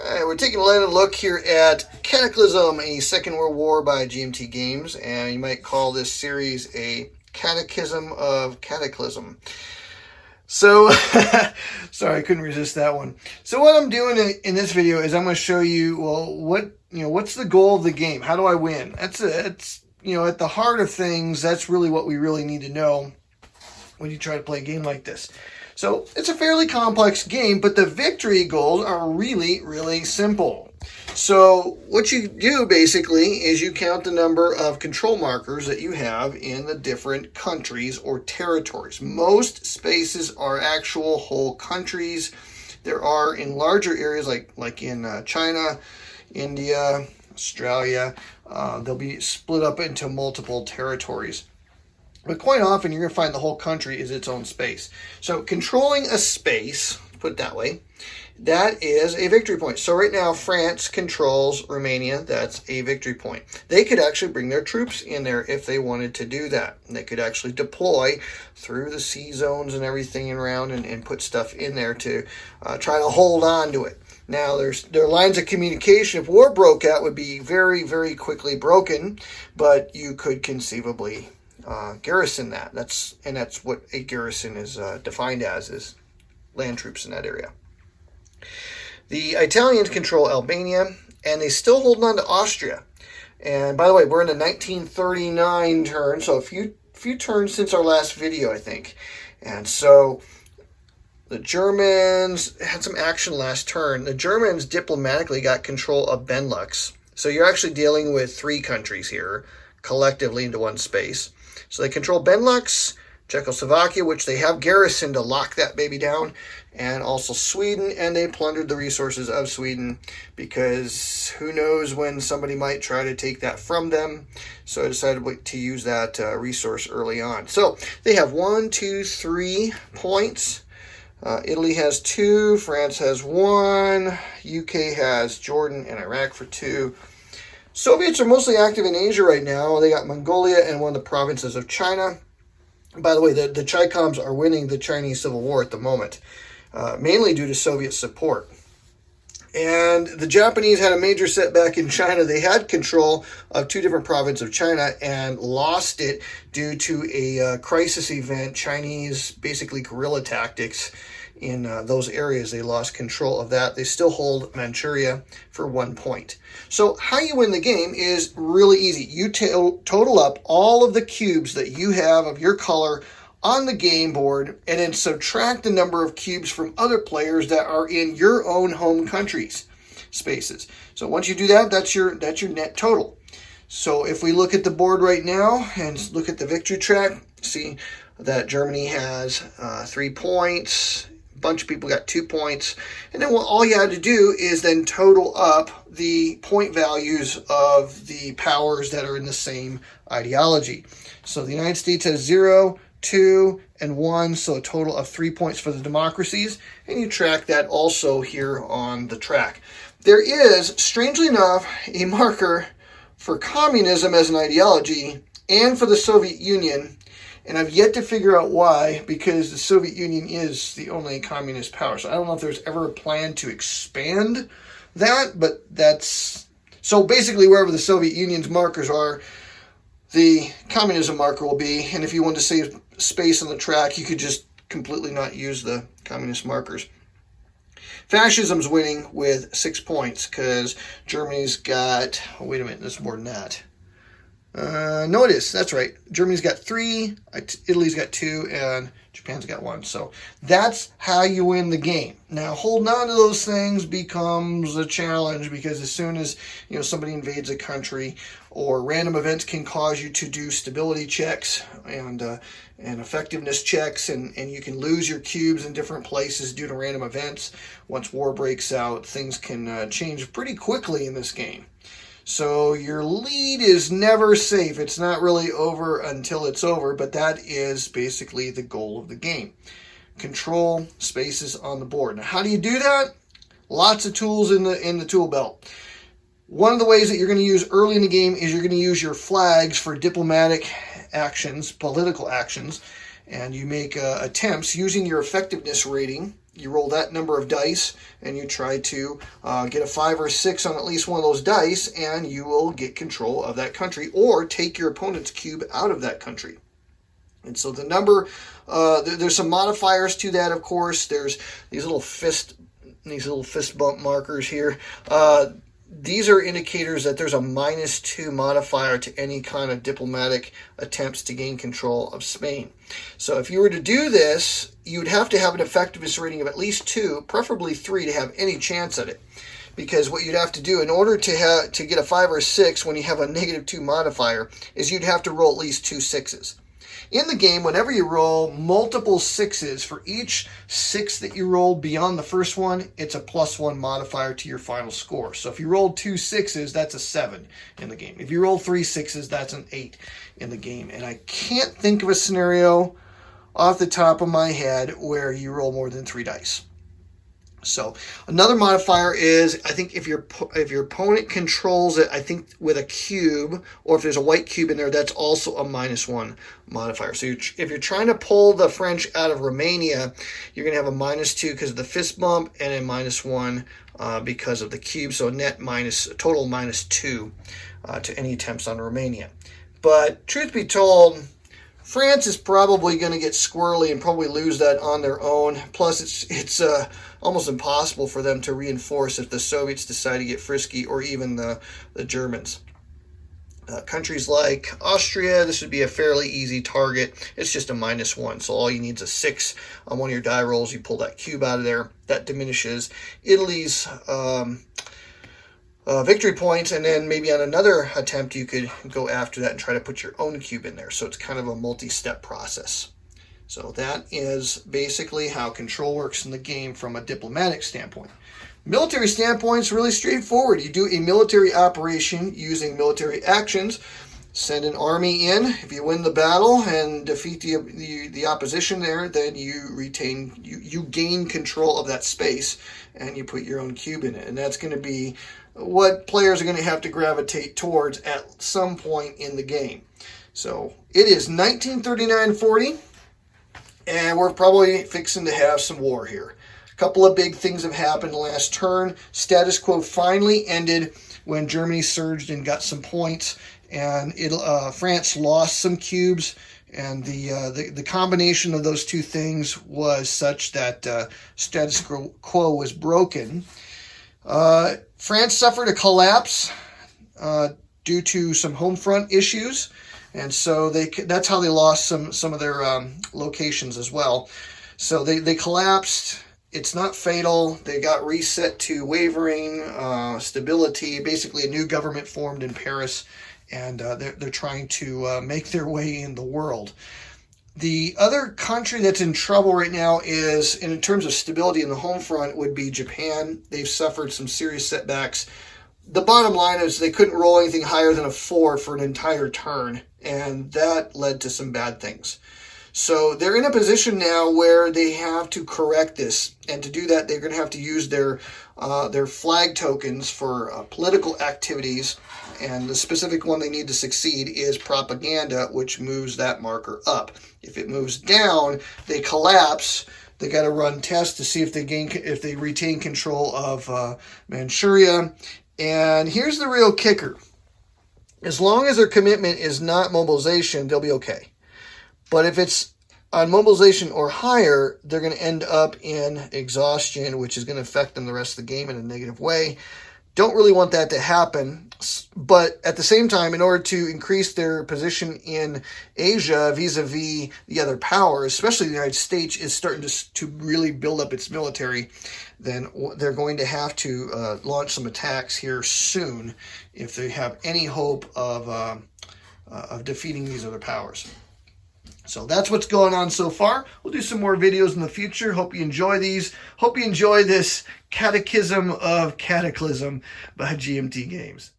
We're taking a look here at Cataclysm, a Second World War by GMT Games, and you might call this series a Catechism of Cataclysm. So, sorry, I couldn't resist that one. So what I'm doing in this video is I'm going to show you, well, what's the goal of the game? How do I win? That's at the heart of things, that's really what we really need to know when you try to play a game like this. So it's a fairly complex game, but the victory goals are really, really simple. So what you do basically is you count the number of control markers that you have in the different countries or territories. Most spaces are actual whole countries. There are in larger areas like in China, India, Australia, they'll be split up into multiple territories. But quite often, you're going to find the whole country is its own space. So controlling a space, put it that way, that is a victory point. So right now, France controls Romania. That's a victory point. They could actually bring their troops in there if they wanted to do that. And they could actually deploy through the sea zones and everything around and put stuff in there to try to hold on to it. Now, their lines of communication, if war broke out, would be very, very quickly broken, but you could conceivably garrison that. That's what a garrison is defined as, is land troops in that area. The Italians control Albania, and they still hold on to Austria. And by the way, we're in the 1939 turn, so a few turns since our last video, I think. And so the Germans had some action last turn. The Germans diplomatically got control of Benelux. So you're actually dealing with three countries here, collectively into one space. So they control Benelux, Czechoslovakia, which they have garrisoned to lock that baby down, and also Sweden, and they plundered the resources of Sweden because who knows when somebody might try to take that from them. So I decided to use that resource early on. So they have 1, 2, 3 points. Italy has 2, France has 1, UK has Jordan and Iraq for 2. Soviets are mostly active in Asia right now. They got Mongolia and one of the provinces of China. By the way, the Chi-Coms are winning the Chinese Civil War at the moment, mainly due to Soviet support. And the Japanese had a major setback in China. They had control of 2 different provinces of China and lost it due to a crisis event, Chinese basically guerrilla tactics in those areas. They lost control of that. They still hold Manchuria for 1 point. So how you win the game is really easy. You total up all of the cubes that you have of your color on the game board, and then subtract the number of cubes from other players that are in your own home countries spaces. So once you do that, that's your net total. So if we look at the board right now and look at the victory track, see that Germany has 3 points. A bunch of people got 2 points. And then all you had to do is then total up the point values of the powers that are in the same ideology. So the United States has 0, 2, and 1, so a total of 3 points for the democracies, and you track that also here on the track. There is, strangely enough, a marker for communism as an ideology and for the Soviet Union, and I've yet to figure out why, because the Soviet Union is the only communist power. So I don't know if there's ever a plan to expand that, but that's... So basically wherever the Soviet Union's markers are, the communism marker will be, and if you want to save space on the track, you could just completely not use the communist markers. Fascism's winning with 6 points because Germany's got, oh, wait a minute, there's more than that. No, it is. That's right. Germany's got 3, Italy's got 2, and Japan's got 1. So that's how you win the game. Now, holding on to those things becomes a challenge because as soon as somebody invades a country, or random events can cause you to do stability checks and effectiveness checks, and you can lose your cubes in different places due to random events. Once war breaks out, things can change pretty quickly in this game. So your lead is never safe. It's not really over until it's over, but that is basically the goal of the game. Control spaces on the board. Now, how do you do that? Lots of tools in the tool belt. One of the ways that you're going to use early in the game is you're going to use your flags for diplomatic actions, political actions, and you make attempts using your effectiveness rating You roll that number of dice, and you try to get a 5 or 6 on at least one of those dice, and you will get control of that country or take your opponent's cube out of that country. And so the number, there's some modifiers to that, of course. There's these little fist bump markers here. These are indicators that there's a -2 modifier to any kind of diplomatic attempts to gain control of Spain. So if you were to do this, you'd have to have an effectiveness rating of at least 2, preferably 3, to have any chance at it. Because what you'd have to do in order to get a 5 or 6 when you have a -2 modifier is you'd have to roll at least 2 6s. In the game, whenever you roll multiple 6s, for each 6 that you rolled beyond the first one, it's a +1 modifier to your final score. So if you rolled 2 6s, that's a 7 in the game. If you roll 3 6s, that's an 8 in the game. And I can't think of a scenario off the top of my head where you roll more than 3 dice. So another modifier is, I think if your opponent controls it, I think with a cube, or if there's a white cube in there, that's also a -1 modifier. So if you're trying to pull the French out of Romania, you're going to have a -2 because of the fist bump, and a -1 because of the cube. So total -2 to any attempts on Romania. But truth be told, France is probably going to get squirrely and probably lose that on their own. Plus, it's almost impossible for them to reinforce if the Soviets decide to get frisky, or even the Germans. Countries like Austria, this would be a fairly easy target. It's just a -1, so all you need is a 6 on one of your die rolls. You pull that cube out of there. That diminishes Italy's victory points, and then maybe on another attempt you could go after that and try to put your own cube in there. So it's kind of a multi-step process. So that is basically how control works in the game from a diplomatic standpoint. Military standpoint is really straightforward. You do a military operation using military actions. Send an army in. If you win the battle and defeat the opposition there, then you gain control of that space, and you put your own cube in it. And that's going to be what players are going to have to gravitate towards at some point in the game. So it is 1939-40, and we're probably fixing to have some war here. A couple of big things have happened last turn. Status quo finally ended when Germany surged and got some points, and France lost some cubes, and the combination of those two things was such that status quo was broken. France suffered a collapse due to some home front issues, and so that's how they lost some of their locations as well. So they collapsed. It's not fatal. They got reset to wavering stability. Basically, a new government formed in Paris, and they're trying to make their way in the world. The other country that's in trouble right now is, in terms of stability in the home front, would be Japan. They've suffered some serious setbacks. The bottom line is they couldn't roll anything higher than a 4 for an entire turn, and that led to some bad things. So they're in a position now where they have to correct this, and to do that, they're going to have to use their flag tokens for political activities, and the specific one they need to succeed is propaganda, which moves that marker up. If it moves down, they collapse. They got to run tests to see if they retain control of Manchuria. And here's the real kicker: as long as their commitment is not mobilization, they'll be okay. But if it's on mobilization or higher, they're going to end up in exhaustion, which is going to affect them the rest of the game in a negative way. Don't really want that to happen. But at the same time, in order to increase their position in Asia vis-a-vis the other powers, especially the United States, is starting to really build up its military, then they're going to have to launch some attacks here soon if they have any hope of defeating these other powers. So that's what's going on so far. We'll do some more videos in the future. Hope you enjoy these. Hope you enjoy this Catechism of Cataclysm by GMT Games.